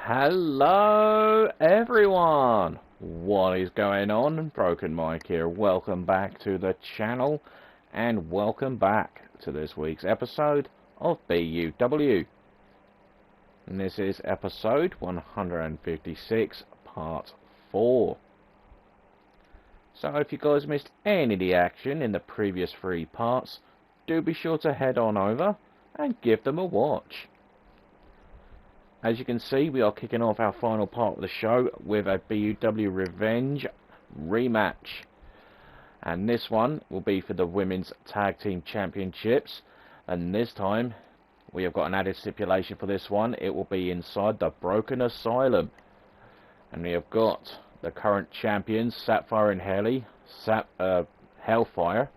Hello everyone, what is going on? Broken Mike here. Welcome back to the channel and welcome back to this week's episode of BUW. And this is episode 156 part 4. So if you guys missed any of the action in the previous 3 parts, do be sure to head on over and give them a watch. As you can see, we are kicking off our final part of the show with a BUW Revenge rematch. And this one will be for the Women's Tag Team Championships. And this time, we have got an added stipulation for this one. It will be inside the Broken Asylum. And we have got the current champions, Sapphire and Hellfire.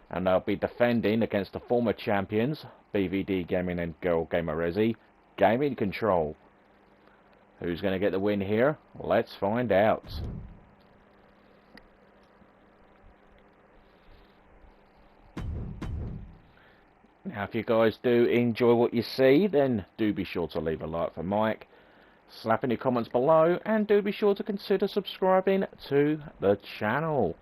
And they'll be defending against the former champions, BVD Gaming and Girl Gamer Resi. Gaming Control. Who's going to get the win here? Let's find out. Now, if you guys do enjoy what you see, then do be sure to leave a like for Mike, slap in your comments below, and do be sure to consider subscribing to the channel.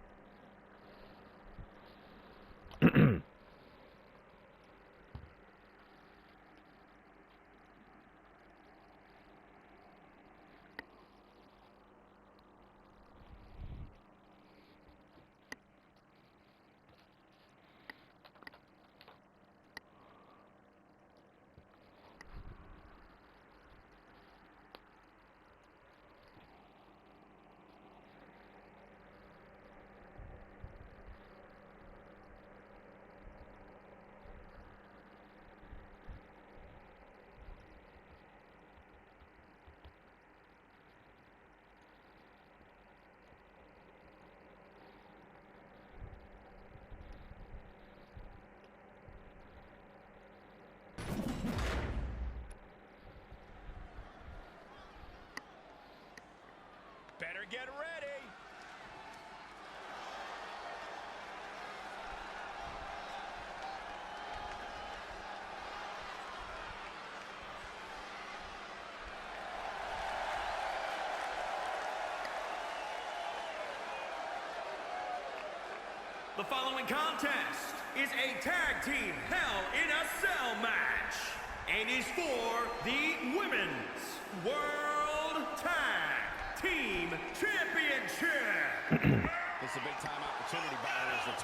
Better get ready. The following contest is a tag team Hell in a Cell match and is for the Women's World Tag Team Championship. This is a big time opportunity,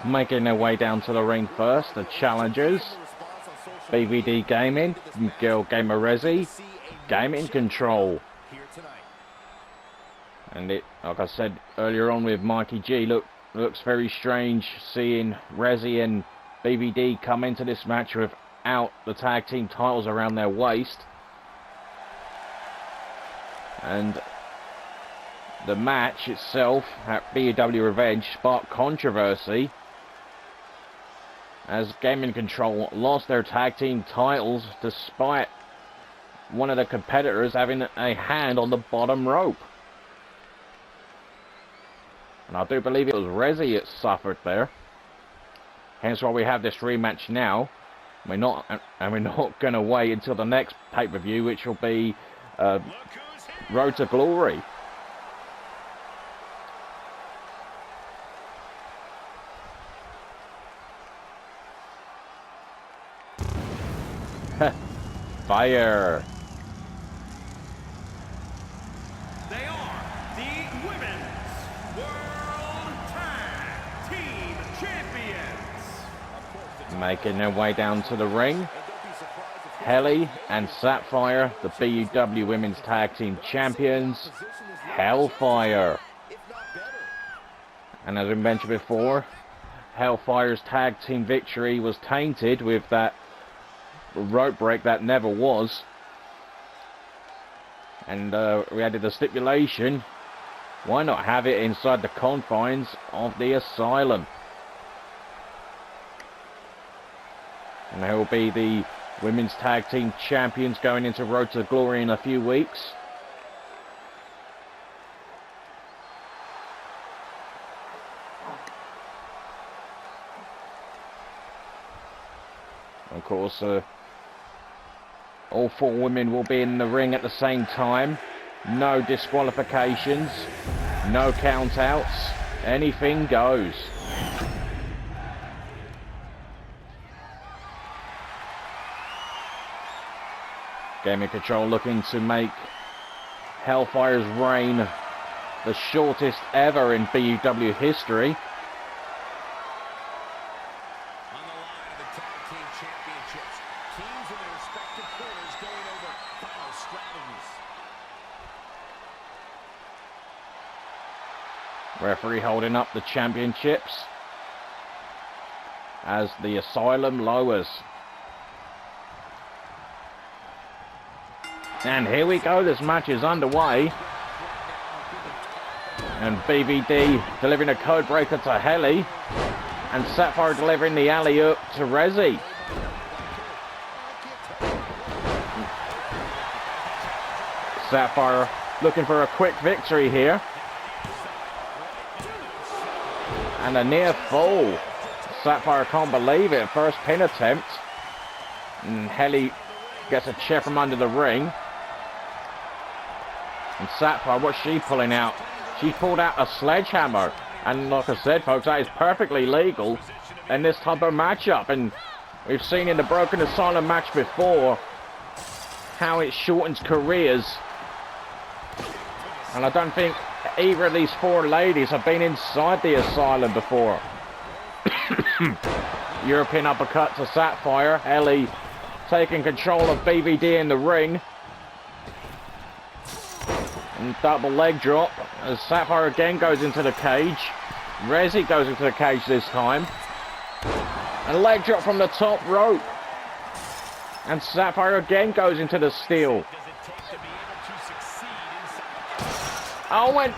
Making their way down to the ring first, the challengers, BVD Gaming, Girl Gamer Resi, Gaming Control. And it, like I said earlier on with Mikey G, looks very strange seeing Resi and BVD come into this match without the tag team titles around their waist. And the match itself at BUW Revenge sparked controversy as Gaming Control lost their tag team titles despite one of the competitors having a hand on the bottom rope. And I do believe it was Resi that suffered there. Hence why we have this rematch now. We're not going to wait until the next pay-per-view, which will be Road to Glory. Fire. They are the Women's World Tag Team Champions. Making their way down to the ring, Helly and Sapphire, the BUW Women's Tag Team Champions, Hellfire. And as we mentioned before, Hellfire's tag team victory was tainted with that rope break that never was. And we added the stipulation, why not have it inside the confines of the asylum? And they will be the Women's Tag Team Champions going into Road to Glory in a few weeks. Of course, All 4 women will be in the ring at the same time. No disqualifications. No count-outs. Anything goes. Gaming Control looking to make Hellfire's reign the shortest ever in BUW history. On the line of the tag team championships, teams in their respective corners going over final strategies. Referee holding up the championships as the Asylum lowers. And here we go, this match is underway. And BVD delivering a code breaker to Helly. And Sapphire delivering the alley-oop to Rezzy. Sapphire looking for a quick victory here. And a near fall. Sapphire can't believe it. First pin attempt. And Helly gets a chair from under the ring. And Sapphire, what's she pulling out? She pulled out a sledgehammer. And like I said, folks, that is perfectly legal in this type of matchup. And we've seen in the Broken Asylum match before how it shortens careers. And I don't think either of these 4 ladies have been inside the Asylum before. European uppercut to Sapphire. Ellie taking control of BVD in the ring. And double leg drop as Sapphire again goes into the cage. Rezzy goes into the cage this time. And leg drop from the top rope. And Sapphire again goes into the steel. Oh, and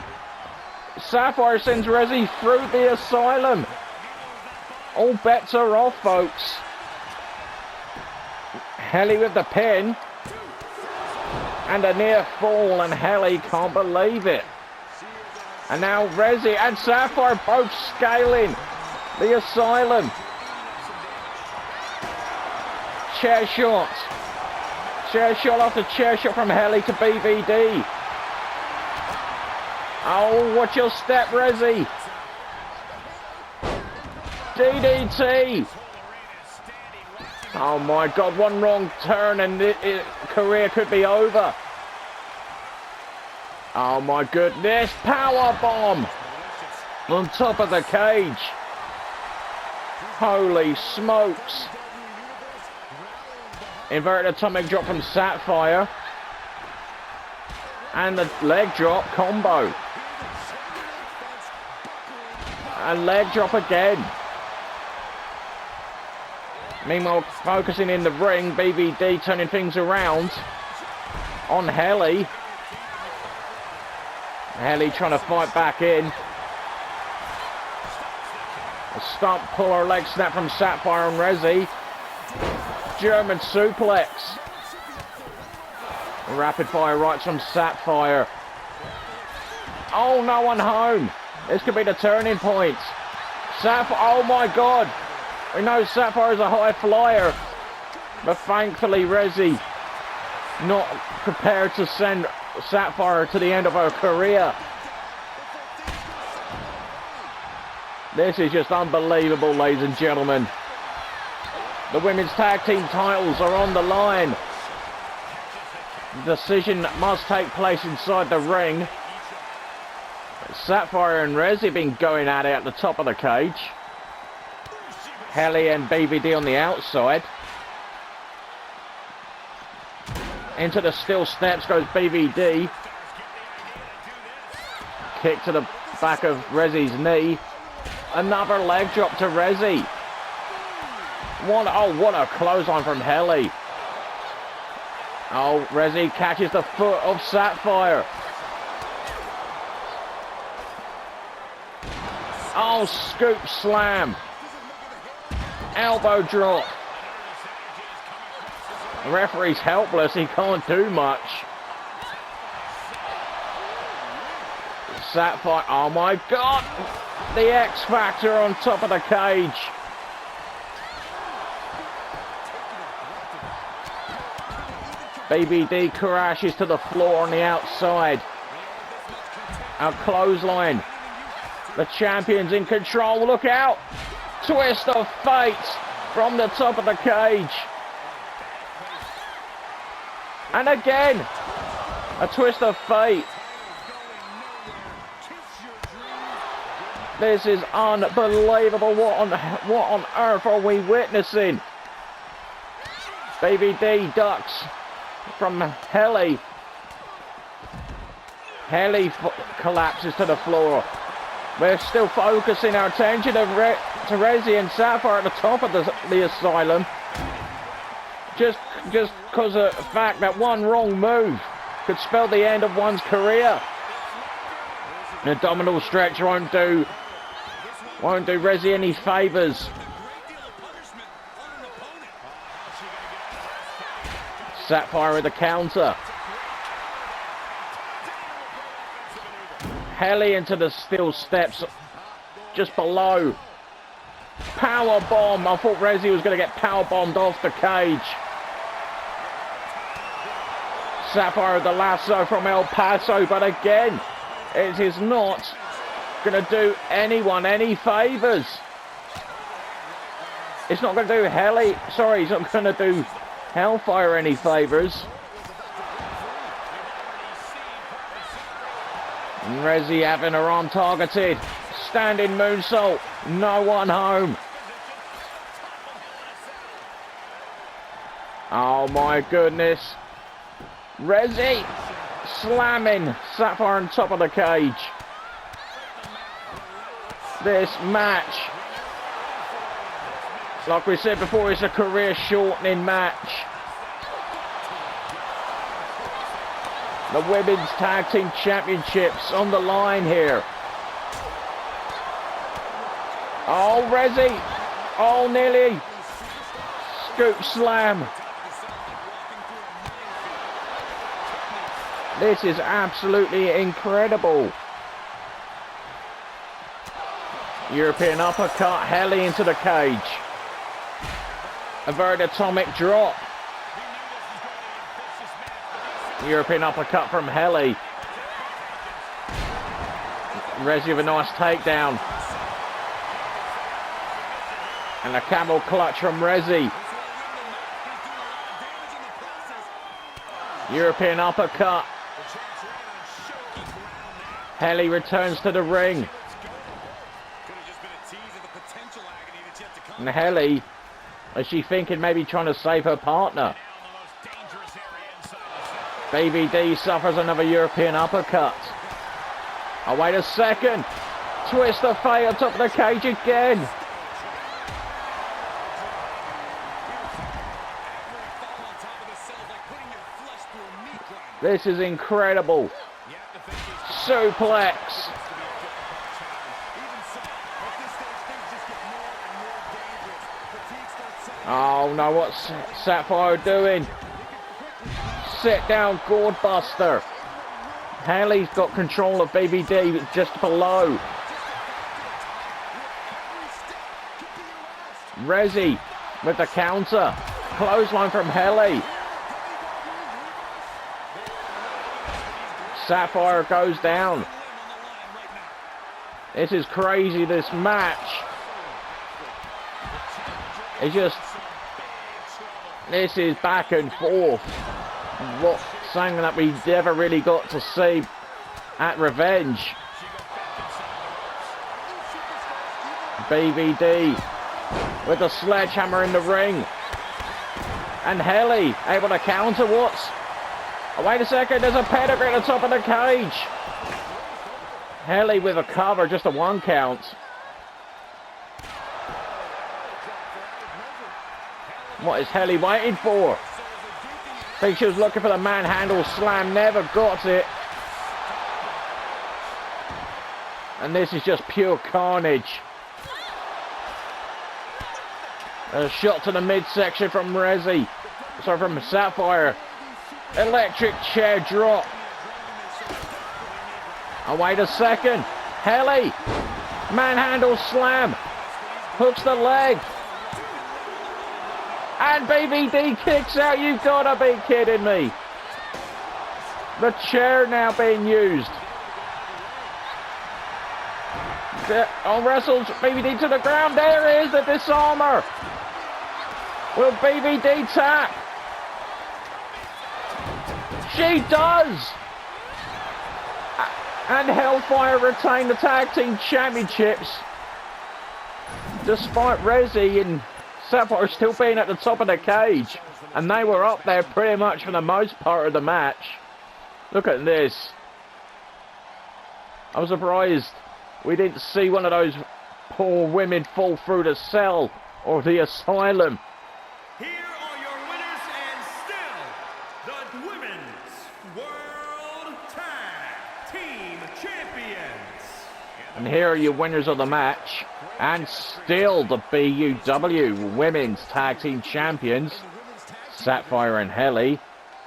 Sapphire sends Rezzy through the Asylum. All bets are off, folks. Helly with the pin. And a near fall, and Helly can't believe it. And now Rezzy and Sapphire both scaling the Asylum. Chair shot. Chair shot after chair shot from Helly to BVD. Oh, watch your step, Rezzy. DDT. Oh my God, one wrong turn and career could be over. Oh my goodness, power bomb on top of the cage. Holy smokes. Inverted atomic drop from Sapphire. And the leg drop combo. And leg drop again. Meanwhile, focusing in the ring, BVD turning things around on Helly. Helly trying to fight back in. A stump puller leg snap from Sapphire on Rezzy. German suplex. Rapid fire rights from Sapphire. Oh, no one home. This could be the turning point. Sapphire, oh my God. We know Sapphire is a high flyer, but thankfully Rezzy not prepared to send Sapphire to the end of her career. This is just unbelievable, ladies and gentlemen. The women's tag team titles are on the line. The decision must take place inside the ring. Sapphire and Rezzy have been going at it at the top of the cage. Helly and BVD on the outside. Into the steel steps goes BVD. Kick to the back of Rezzy's knee. Another leg drop to Rezzy. What a clothesline from Helly. Oh, Rezzy catches the foot of Sapphire. Oh, scoop slam. Elbow drop. The referee's helpless. He can't do much. Sapphire. Oh my God. The X Factor on top of the cage. BBD crashes to the floor on the outside. Our clothesline. The champion's in control. Look out. Twist of fate from the top of the cage. And again, a twist of fate. This is unbelievable. What on earth are we witnessing? BBD ducks from Helly. Helly collapses to the floor. We're still focusing our attention to Rezi and Sapphire at the top of the asylum. Just because of the fact that one wrong move could spell the end of one's career. An abdominal stretch won't do Rezi any favours. Sapphire with the counter. Helly into the steel steps just below. Power bomb. I thought Rezi was going to get power bombed off the cage. Sapphire with the lasso from El Paso, but again, it is not going to do anyone any favours. It's not going to do Helly. Sorry, it's not going to do Hellfire any favours. And Rezi having her arm targeted. Standing moonsault. No one home. Oh my goodness. Rezi slamming Sapphire on top of the cage. This match, like we said before, is a career-shortening match. The Women's Tag Team Championships on the line here. Oh, Rezi. Oh, nearly. Scoop slam. This is absolutely incredible. European uppercut, Helly into the cage. A very atomic drop. European uppercut from Helly. Rezi with a nice takedown. And a camel clutch from Rezi. European uppercut. Helly returns to the ring. And Helly, is she thinking maybe trying to save her partner? BBD suffers another European uppercut. Oh, wait a second. Twist of fate on top of the cage again. This is incredible. Suplex. Oh no, what's Sapphire doing? Sit down, gourd buster. Haley's got control of BBD just below. Rezi with the counter. Clothesline from Haley. Sapphire goes down. This is crazy, this match. It's just, this is back and forth. What, something that we never really got to see at Revenge. BBD with the sledgehammer in the ring. And Helly able to counter what's... Oh, wait a second, there's a pedigree at the top of the cage. Helly with a cover, just a 1 count. What is Helly waiting for? I think she was looking for the manhandle slam, never got it. And this is just pure carnage. A shot to the midsection from Rezi. Sorry, from Sapphire. Electric chair drop. Oh, wait a second. Helly. Manhandle slam. Hooks the leg. And BVD kicks out. You've got to be kidding me. The chair now being used. Wrestles BVD to the ground. There is the disarmer. Will BVD tap? She does. And Hellfire retain the tag team championships. Despite Rezzy and Sapphire still being at the top of the cage. And they were up there pretty much for the most part of the match. Look at this. I'm surprised we didn't see one of those poor women fall through the cell or the asylum. Here are your winners and still the Women's World Tag Team Champions. And here are your winners of the match. And still the BUW Women's Tag Team Champions. Sapphire and Helly.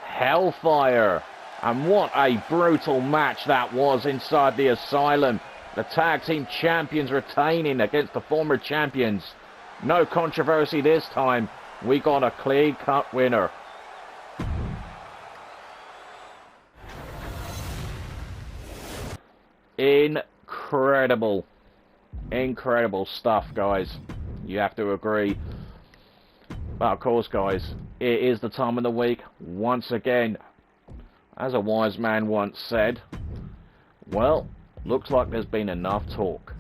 Hellfire. And what a brutal match that was inside the asylum. The tag team champions retaining against the former champions. No controversy this time. We got a clear-cut winner. Incredible. Incredible stuff, guys. You have to agree. But of course, guys, it is the time of the week once again. As a wise man once said, well, looks like there's been enough talk.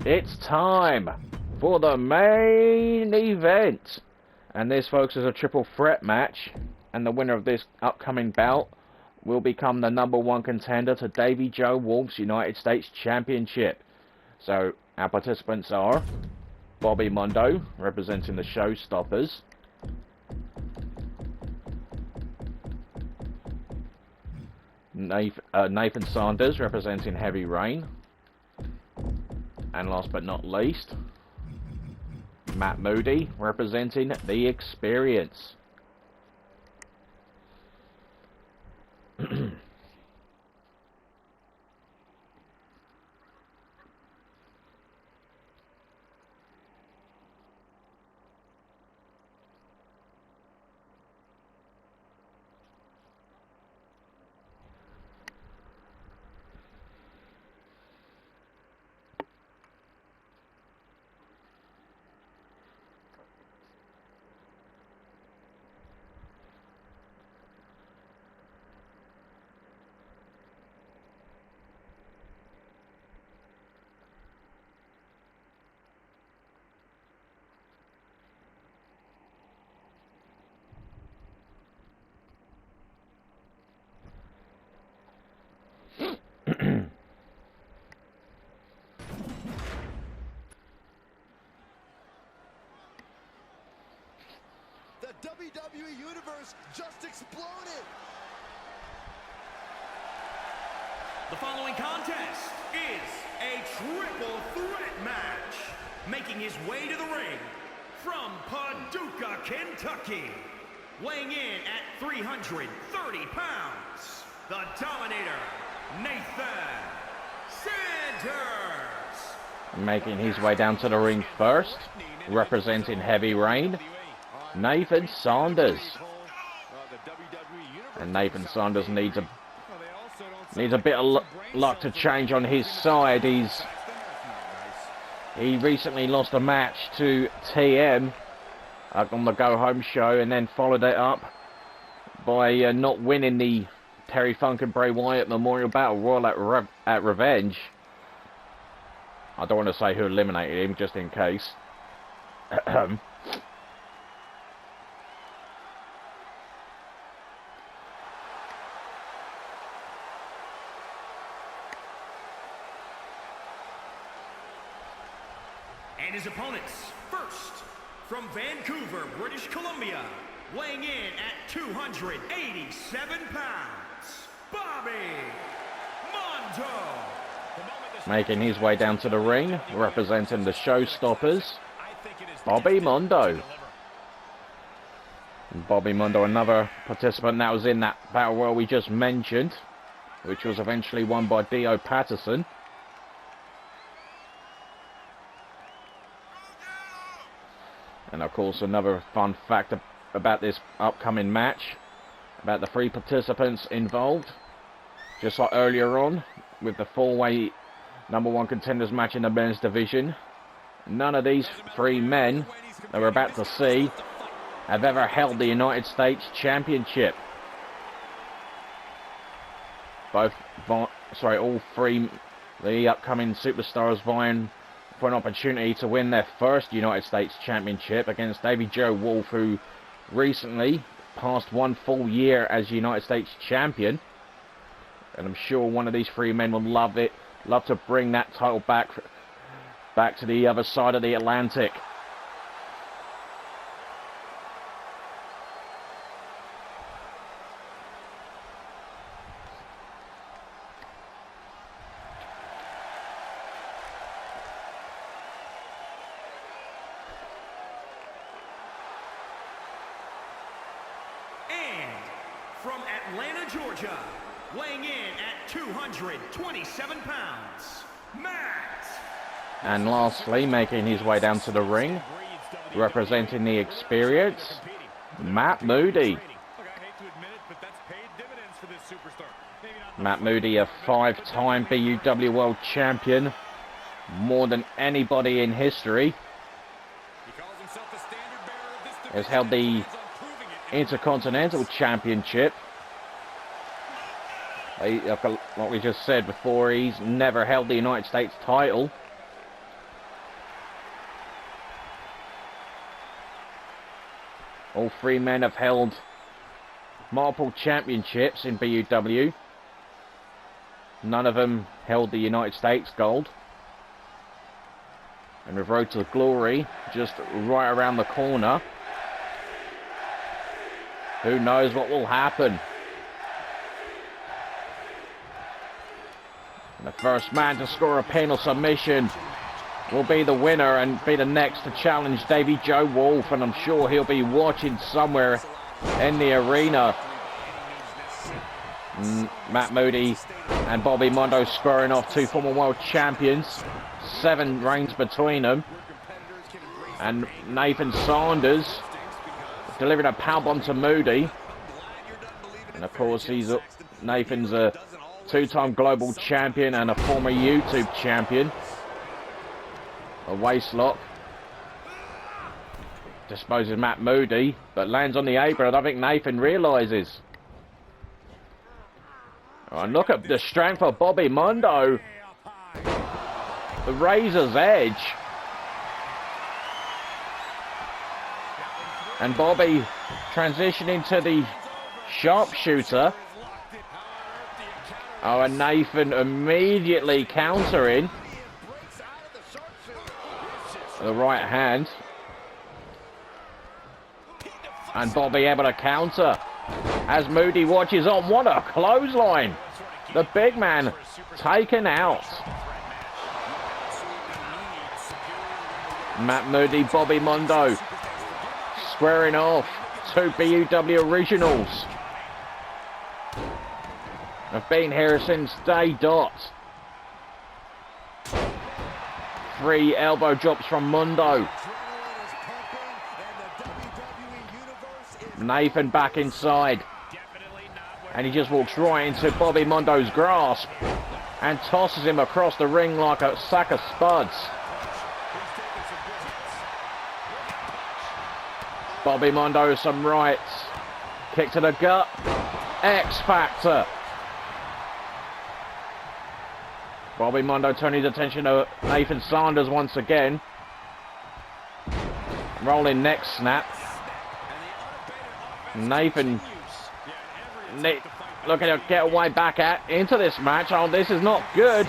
It's time for the main event. And this, folks, is a triple threat match. And the winner of this upcoming bout will become the #1 contender to Davy Joe Wolf's United States Championship. So, our participants are Bobby Mondo, representing the Showstoppers. Nathan Sanders, representing Heavy Rain. And last but not least, Matt Moody, representing The Experience. The WWE Universe just exploded! The following contest is a triple threat match. Making his way to the ring from Paducah, Kentucky. Weighing in at 330 pounds, the Dominator, Nathan Sanders. Making his way down to the ring first, representing Heavy Rain, Nathan Sanders. And Nathan Sanders needs a bit of luck to change on his side. He recently lost a match to TM on the Go Home show, and then followed it up by not winning the Terry Funk and Bray Wyatt Memorial Battle Royal at Revenge. I don't want to say who eliminated him, just in case. And his opponents, first, from Vancouver, British Columbia, weighing in at 287 pounds, Bobby Mondo. Making his way down to the ring, representing the Showstoppers, Bobby Mondo. And Bobby Mondo, another participant that was in that battle royal we just mentioned, which was eventually won by Dio Patterson. And of course, another fun fact about this upcoming match, about the 3 participants involved, just like earlier on with the 4-way #1 contenders match in the men's division, none of these 3 men that we're about to see have ever held the United States Championship. All 3, the upcoming superstars, vying for an opportunity to win their first United States Championship against Davy Joe Wolf, who recently passed 1 full year as United States Champion. And I'm sure one of these 3 men will love to bring that title back to the other side of the Atlantic. From Atlanta, Georgia, weighing in at 227 pounds, Matt. And lastly, making his way down to the ring, representing the experience, Matt Moody. Matt Moody, a 5-time BUW World Champion, more than anybody in history. Has held the Intercontinental Championship. Like we just said before, he's never held the United States title. All 3 men have held multiple championships in BUW. None of them held the United States gold. And with Road to Glory just right around the corner, who knows what will happen? And the first man to score a penal submission will be the winner and be the next to challenge Davy Joe Wolf. And I'm sure he'll be watching somewhere in the arena. Matt Moody and Bobby Mondo squaring off, 2 former world champions. 7 reigns between them. And Nathan Sanders delivering a powerbomb to Moody. And of course, Nathan's a 2-time global champion and a former YouTube champion. A waistlock. Disposes Matt Moody, but lands on the apron. I don't think Nathan realises. Oh, and look at the strength of Bobby Mondo. The razor's edge. And Bobby transitioning to the sharpshooter. Oh, and Nathan immediately countering. The right hand. And Bobby able to counter. As Moody watches on. What a clothesline. The big man taken out. Matt Moody, Bobby Mondo squaring off. 2 BUW originals. Have been here since day dot. 3 elbow drops from Mondo. Nathan back inside. And he just walks right into Bobby Mondo's grasp and tosses him across the ring like a sack of spuds. Bobby Mondo some rights. Kick to the gut. X Factor. Bobby Mondo turning his attention to Nathan Sanders once again. Rolling neck snap. Nathan looking to get away back into this match. Oh, this is not good.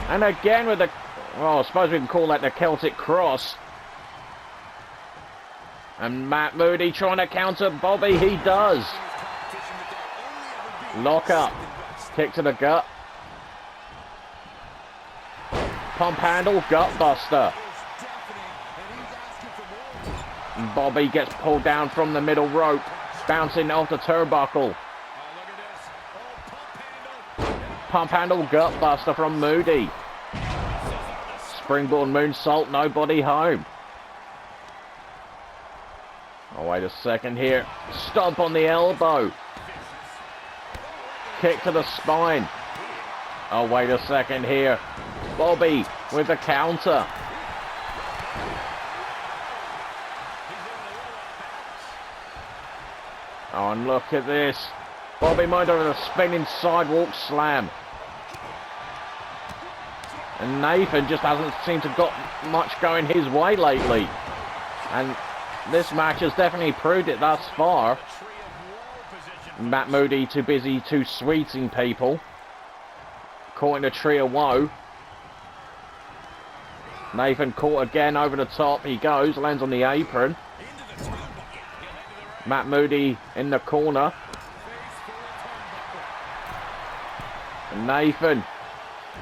And again with the, well, I suppose we can call that the Celtic Cross. And Matt Moody trying to counter Bobby. He does. Lock up. Kick to the gut. Pump handle, gut buster. Bobby gets pulled down from the middle rope, bouncing off the turnbuckle. Pump handle, gut buster from Moody. Springboard moonsault, nobody home. wait a second here. Stomp on the elbow. Kick to the spine. Oh, wait a second here. Bobby with the counter. Oh, and look at this. Bobby Mondo with a spinning sidewalk slam. And Nathan just hasn't seemed to got much going his way lately. And this match has definitely proved it thus far. Matt Moody too busy too sweeting people. Caught in a tree of woe. Nathan caught again over the top. He goes, lands on the apron. Matt Moody in the corner. And Nathan.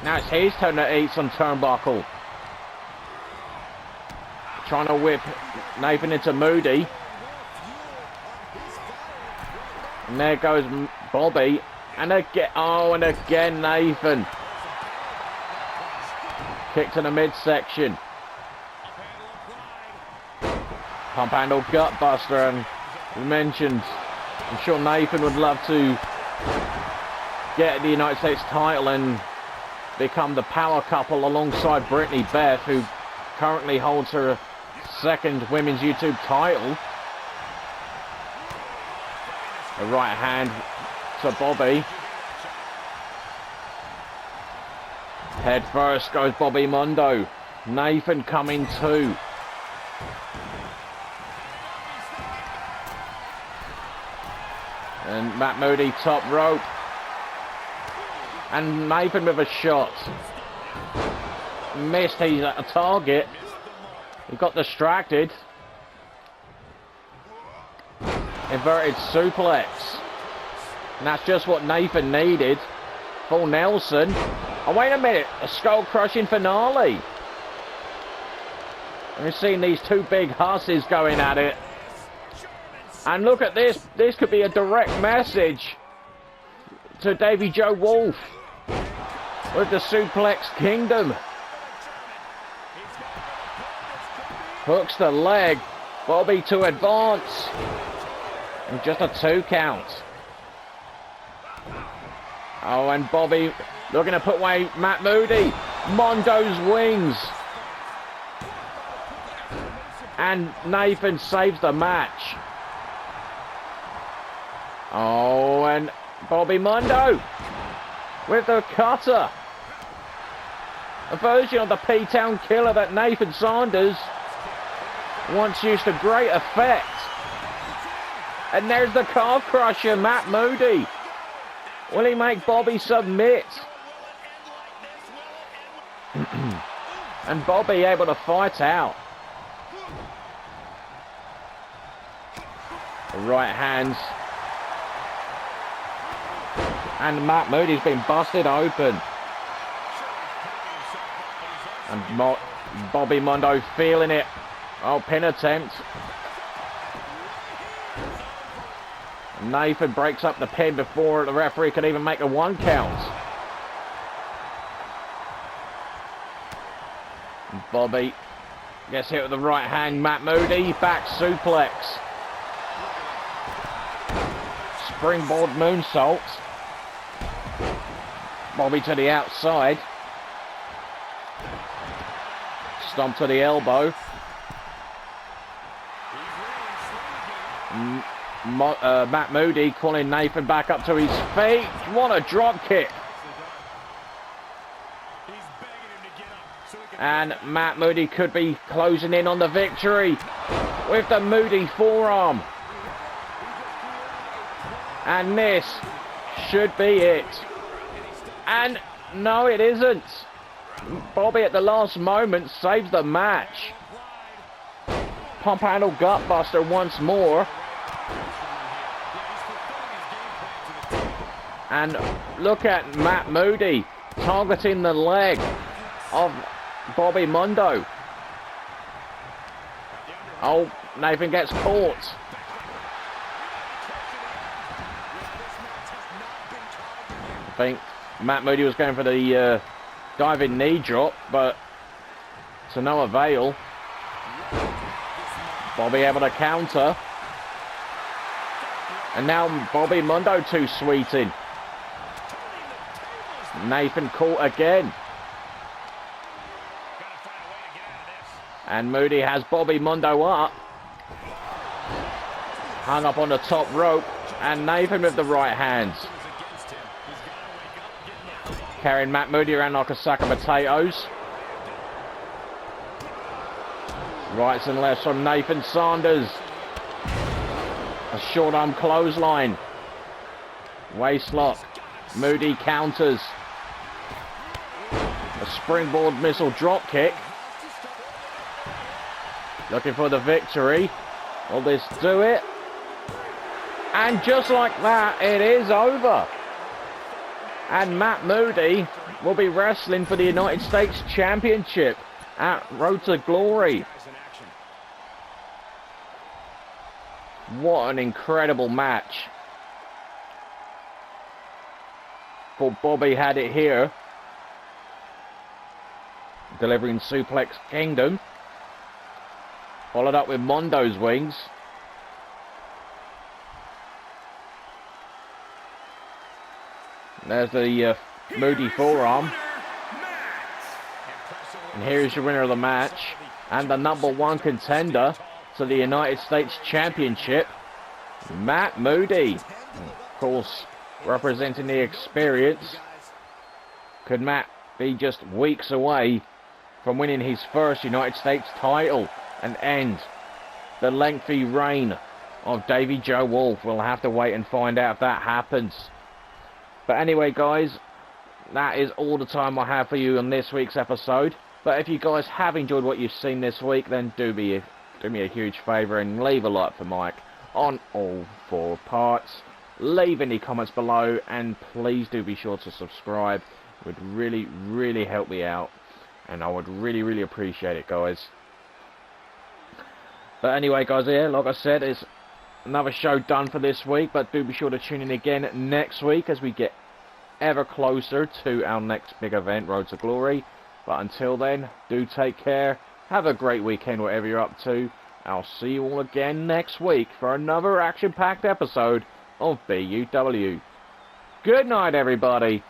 Now it's his turn to eat some turnbuckle. Trying to whip Nathan into Moody. And there goes Bobby. And again, oh, and again Nathan. Kick to the midsection. Pump handle gutbuster, and we mentioned, I'm sure Nathan would love to get the United States title and become the power couple alongside Brittany Beth, who currently holds her second women's YouTube title. A right hand to Bobby. Head first goes Bobby Mondo. Nathan coming too. And Matt Moody top rope. And Nathan with a shot. Missed, he's at a target. He got distracted. Inverted suplex. And that's just what Nathan needed. Full Nelson. Oh, wait a minute. A skull-crushing finale. And we've seen these two big husses going at it. And look at this. This could be a direct message to Davy Joe Wolf with the Suplex Kingdom. Hooks the leg. Bobby to advance. And just a 2 count. Oh, and Bobby looking to put away Matt Moody. Mondo's wings. And Nathan saves the match. Oh, and Bobby Mondo with the cutter. A version of the P-Town Killer that Nathan Saunders once used to great effect. And there's the calf crusher, Matt Moody. Will he make Bobby submit? And Bobby able to fight out. The right hands. And Matt Moody's been busted open. And Bobby Mondo feeling it. Oh, pin attempt. Nathan breaks up the pin before the referee can even make a 1 count. Bobby gets hit with the right hand. Matt Moody, back suplex. Springboard moonsault. Bobby to the outside. Stomp to the elbow. Matt Moody calling Nathan back up to his feet. What a drop kick. And Matt Moody could be closing in on the victory with the Moody forearm. And this should be it. And no, it isn't. Bobby at the last moment saves the match. Pump handle gutbuster once more. And look at Matt Moody targeting the leg of Bobby Mondo. Oh, Nathan gets caught. I think Matt Moody was going for the diving knee drop, but to no avail. Bobby able to counter. And now Bobby Mundo too sweeting. Nathan caught again. And Moody has Bobby Mundo up. Hung up on the top rope. And Nathan with the right hands. Carrying Matt Moody around like a sack of potatoes. Rights and lefts from Nathan Sanders. A short arm clothesline. Waistlock. Moody counters. A springboard missile drop kick. Looking for the victory. Will this do it? And just like that, it is over. And Matt Moody will be wrestling for the United States Championship at Road to Glory. What an incredible match. But Bobby had it here. Delivering Suplex Kingdom. Followed up with Mondo's wings. There's the Moody forearm. And here's your winner of the match. And the #1 contender to the United States Championship, Matt Moody. Of course, representing the experience. Could Matt be just weeks away from winning his first United States title and end the lengthy reign of Davy Joe Wolf? We'll have to wait and find out if that happens. But anyway, guys, that is all the time I have for you on this week's episode. But if you guys have enjoyed what you've seen this week, then do me a huge favour and leave a like for Mike on all 4 parts. Leave any comments below, and please do be sure to subscribe. It would really, really help me out, and I would really, really appreciate it, guys. But anyway, guys, yeah, like I said, it's another show done for this week, but do be sure to tune in again next week as we get ever closer to our next big event, Road to Glory. But until then, do take care. Have a great weekend, whatever you're up to. I'll see you all again next week for another action-packed episode of BUW. Good night, everybody.